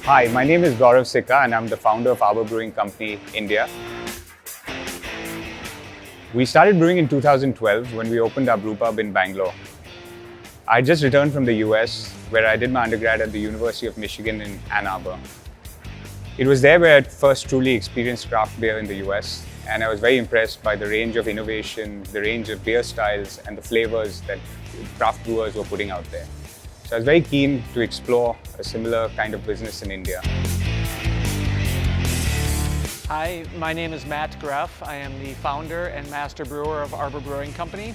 Hi, my name is Gaurav Sikka and I'm the founder of Arbor Brewing Company India. We started brewing in 2012 when we opened our brewpub in Bangalore. I just returned from the US where I did my undergrad at the University of Michigan in Ann Arbor. It was there where I first truly experienced craft beer in the US, and I was very impressed by the range of innovation, the range of beer styles and the flavors that craft brewers were putting out there. So I was very keen to explore a similar kind of business in India. Hi, my name is Matt Greffs. I am the founder and master brewer of Arbor Brewing Company.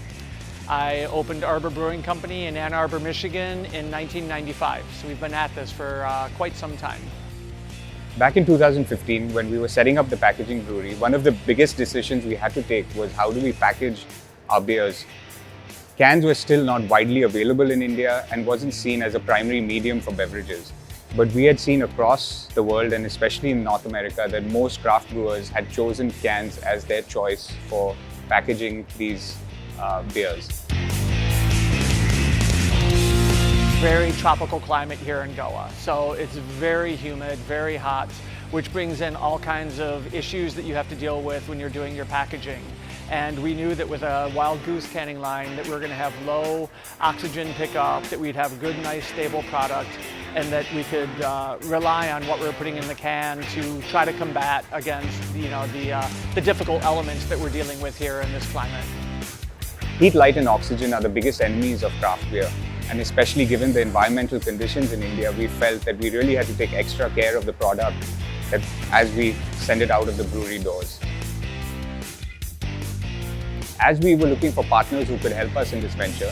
I opened Arbor Brewing Company in Ann Arbor, Michigan in 1995, so we've been at this for quite some time. Back in 2015, when we were setting up the packaging brewery, one of the biggest decisions we had to take was how do we package our beers. Cans were still not widely available in India and wasn't seen as a primary medium for beverages. But we had seen across the world, and especially in North America, that most craft brewers had chosen cans as their choice for packaging these beers. Very tropical climate here in Goa, so it's very humid, very hot, which brings in all kinds of issues that you have to deal with when you're doing your packaging. And we knew that with a Wild Goose Canning line that we were going to have low oxygen pickup, that we'd have a good, nice, stable product, and that we could rely on what we were putting in the can to try to combat against the difficult elements that we're dealing with here in this climate. Heat, light and oxygen are the biggest enemies of craft beer. And especially given the environmental conditions in India, we felt that we really had to take extra care of the product as we send it out of the brewery doors. As we were looking for partners who could help us in this venture,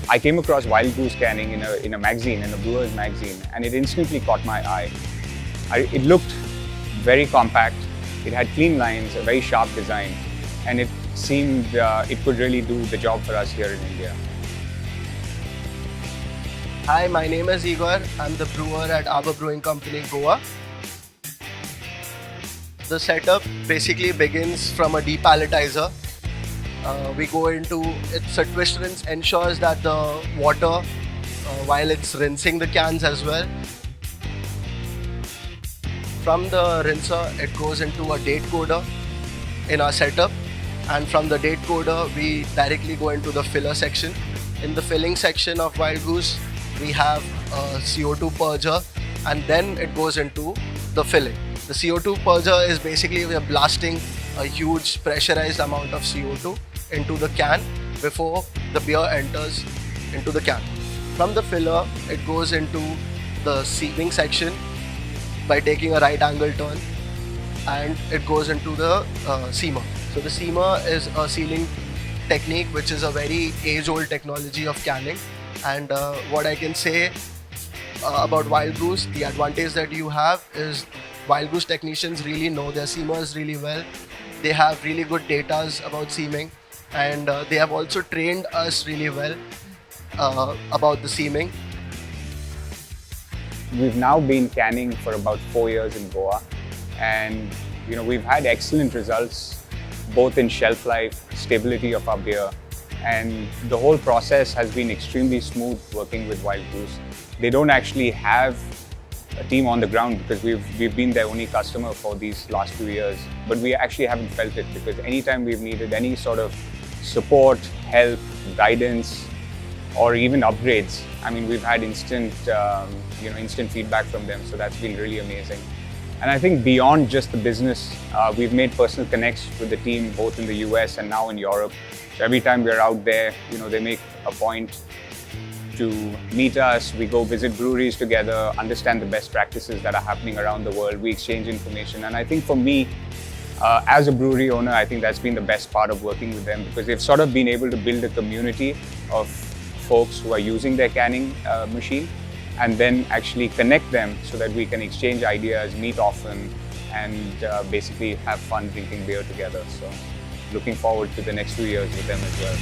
I came across Wild Goose Canning in a magazine, in a brewer's magazine, and it instantly caught my eye. It looked very compact, it had clean lines, a very sharp design, and it seemed it could really do the job for us here in India. Hi, my name is Igor. I'm the brewer at Arbor Brewing Company, Goa. The setup basically begins from a depalletizer. We go into, it's a twist rinse, ensures that the water, while it's rinsing the cans as well. From the rinser, it goes into a date coder in our setup. And from the date coder, we directly go into the filler section. In the filling section of Wild Goose, we have a CO2 purger, and then it goes into the filling. The CO2 purger is basically we are blasting a huge pressurized amount of CO2 into the can before the beer enters into the can. From the filler, it goes into the seaming section by taking a right angle turn, and it goes into the seamer. So the seamer is a sealing technique which is a very age-old technology of canning. And what I can say about Wild Goose, the advantage that you have is Wild Goose technicians really know their seamers really well. They have really good data about seaming, and they have also trained us really well about the seaming. We've now been canning for about 4 years in Goa, and we've had excellent results both in shelf life, stability of our beer, and the whole process has been extremely smooth working with Wild Goose. They don't actually have a team on the ground because we've been their only customer for these last few years, but we actually haven't felt it because anytime we've needed any sort of support, help, guidance, or even upgrades, we've had instant feedback from them. So that's been really amazing. And I think beyond just the business, we've made personal connects with the team both in the US and now in Europe. So every time we're out there, they make a point to meet us. We go visit breweries together, understand the best practices that are happening around the world. We exchange information. And I think for me, as a brewery owner, I think that's been the best part of working with them because they've sort of been able to build a community of folks who are using their canning machine and then actually connect them so that we can exchange ideas, meet often, and basically have fun drinking beer together. So looking forward to the next few years with them as well.